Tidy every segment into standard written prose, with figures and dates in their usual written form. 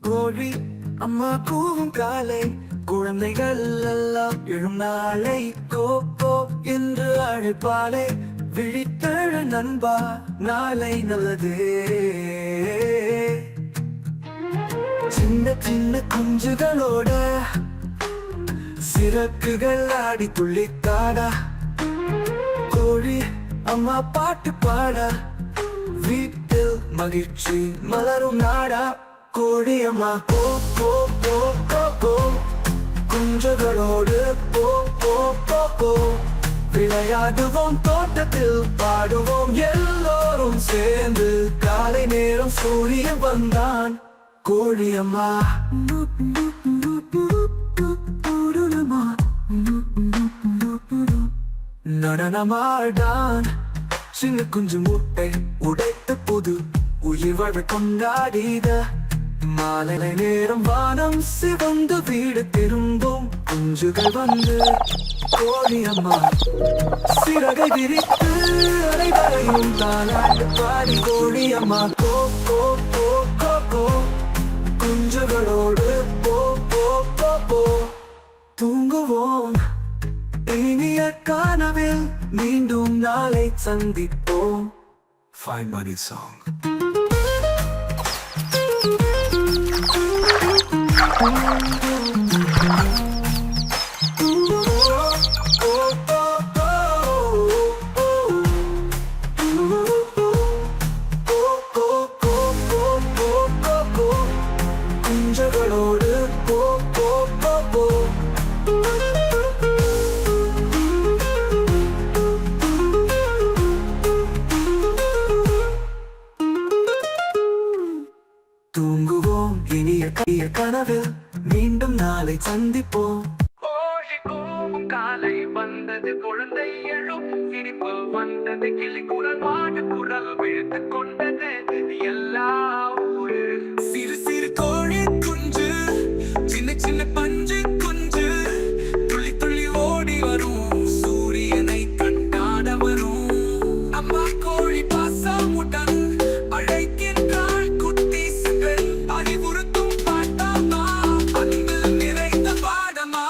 கோழி அம்மா கூவும் காலை குழந்தைகள் எல்லாம் எழும் நாளை கோ கோ என்று அழைப்பாளே விழித்தழ நண்பா நாளை நல்லதே. சின்ன சின்ன குஞ்சுகளோட சிறகுகள் ஆடி துள்ளித்தாடா கோழி அம்மா பாட்டு பாட வீட்டில் மகிழ்ச்சி மலரும் நாடா. கோழி அம்மா போ போ போ போ போ குஞ்சுகளோடு போ போ போ போ விளையாடுவோம் தோட்டத்தில் பாடுவோம் எல்லோரும் சேர்ந்து. காலை நேரம் சூரியன் வந்தான் கோழி அம்மா நடனமாடான் சின்ன குஞ்சு முட்டை உடைத்து புது உயிர் வாழ்வை கொண்டாடிட. மாலை நேரம் வானம் சிவந்து வீடு திரும்பும் குஞ்சுகள் வந்து கோழி அம்மா சிறகை விரித்து அனைவரையும் தாலாட்டு பாடி. கோழி அம்மா கோ கோ கோ கோ கோ குஞ்சுகளோடு போ போ போ போ தூங்குவோம் இனிய கனவில் மீண்டும் நாளை சந்திப்போம். Find Money Song. குஞ்சகளோடு போ போ போ போ தூங்குவோம் இனிய கனவில் மீண்டும் நாளை சந்திப்போம். கோழி கூவும் காலை வந்தது குழந்தை எழும் சிரிப்பு வந்தது கிளி குரல் மாடு குரல் விழுத்து கொண்டது எல்லா ஊரு. சிறு சிறு கோழி குஞ்சு சின்ன சின்ன பஞ்சு குஞ்சு துள்ளி துள்ளி ஓடி வரும் சூரியனை கண்டாட வரும். அம்மா கோழி பாசமுடன் அழைக்கின்றாள் குட்டீசுகள் அறிவுறுத்தும் பாட்டமா அன்பு நிறைந்த பாடமா.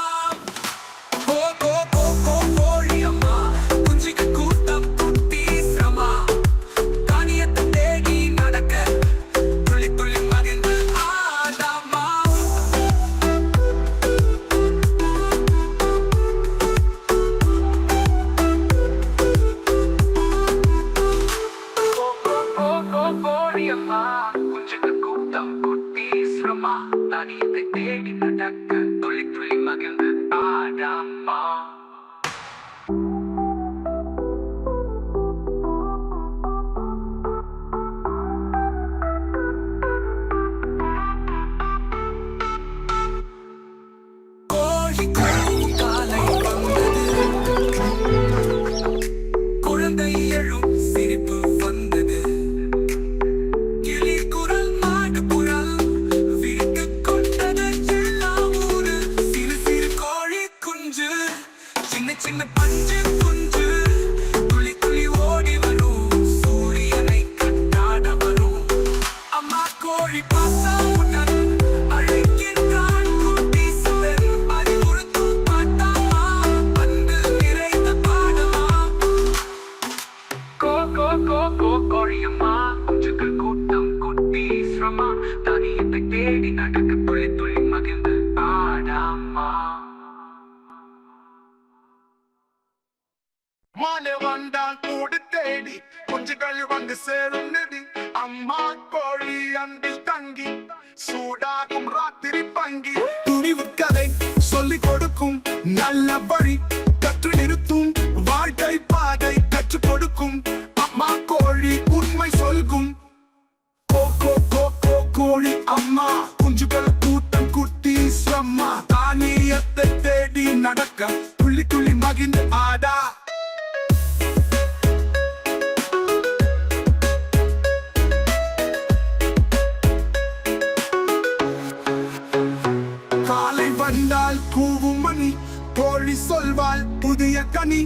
கோ கோ கோ கோ கோழி அம்மா குஞ்சுக்கு கூட்டம் குட்டி சிரமா காணியத்தை தேடி நடக்க துள்ளி துள்ளி மகிழ்ந்து ஆடாமா. கோழி அம்மா குஞ்சுக்கு கூட்டம் குட்டி சிரமா காணியத்தை தேடி நடக்க துள்ளி துள்ளி மகிழ்ந்து ஆடாமா. கோழி கூவும் காலை வந்தது குழந்தை எழும் சிரிப்பு வந்தது கிளி குரல் மாடு குரல் வீட்டு கொண்டது எல்லா ஊரு. சிறு சிறு கோழி குஞ்சு சின்ன சின்ன பஞ்சு குஞ்சு துளி துளி ஓடி வரும் சூரியனை கண்டாட வரும். அம்மா கோழி பாசமுடன் அழைக்கின்றான் குட்டீசுகள் அறிவுறுத்தும் பாட்டமா அன்பு நிறைந்த பாடமா. கோ கோ கோ கோ கோழியம்மா குஞ்சுகள் கூட்டம் குட்டி சிரமா தானியத்தை தேடி நடக்க துள்ளி துள்ளி மகிழ்ந்து ஆடாமா. மாலை வந்தால் கூடு தேடி குஞ்சுகள் வந்து சேரும் நெடி. அம்மா கோழி அன்பில் தங்கி சூடாகும் ராத்திரி பங்கி. துணிவு கதை சொல்லிக் கொடுக்கும் நல்ல வழி கற்று நிறுத்தும் வாழ்க்கை பாதை கற்றுக் கொடுக்கும். அம்மா கோழி உண்மை சொல்கும். கோ கோ கோ கோ கோழி அம்மா குஞ்சுகள் கூட்டம் குட்டி சிரமா தானியத்தை தேடி நடக்க துள்ளி துள்ளி மகிழ்ந்து ஆடா. காலை வந்தால் கூவும் மணி கோழி சொல்வாள் புதிய கனி.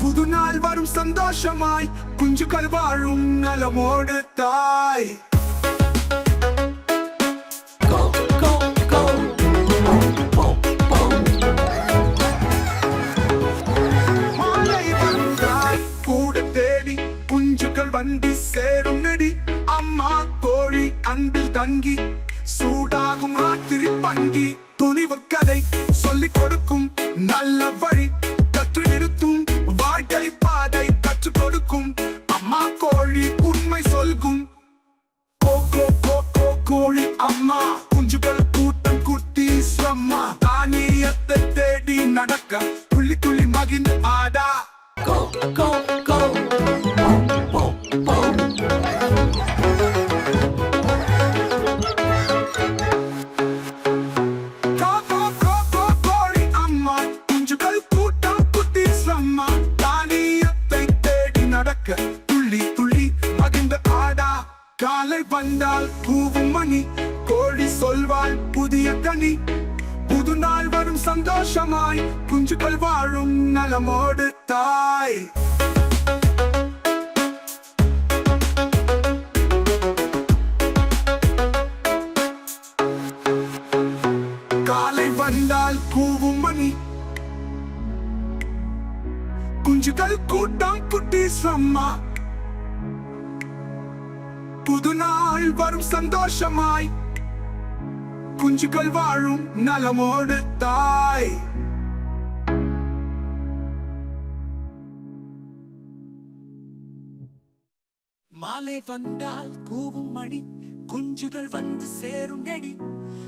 புது நாள் வரும் சந்தோஷமாய் குஞ்சுகள் வாழும் நலமோடு தாய். Go குஞ்சுகள் வந்து சேரும் நெடி அம்மா கோழி அன்பில் தங்கி சூடாகும் ராத்திரி பங்கி துணிவு கதை சொல்லிக் கொடுக்கும் நல்ல வழி கற்று நிறுத்தும் வாழ்க்கை பாதை கற்றுக் கொடுக்கும் அம்மா கோழி உண்மை சொல்கும் கோழி அம்மா குஞ்சுகள் கூட்டம் குட்டி ஸ்ரம்மா தானியத்தை தேடி நடக்க துள்ளி துள்ளி மகிழ்ந்து ஆடா Go, go, go. கோழி அம்மா குஞ்சுகள் கூட்டம் குட்டி ஸ்ரம்மா தானியத்தை தேடி நடக்க துள்ளி துள்ளி மகிழ்ந்து ஆடா காலை வந்தால் கூவும் மணி கோழி சொல்வாள் புதிய கனி புது நாள் வரும் சந்தோஷமாய் குஞ்சுகள் வாழும் நலமோடு தாய் காலை வந்தால் கூவும் மணி குஞ்சுகள் கூட்டம் குட்டி சம்மா புது நாள் வரும் சந்தோஷமாய் குஞ்சுகள் வாழும் நலமோடு தாய் மாலை வந்தால் கூவும் மணி குஞ்சுகள் வந்து சேரும் நெடி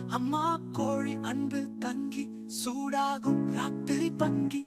அம்மா கோழி அன்பு தங்கி சூடாகும் ராத்திரி பங்கி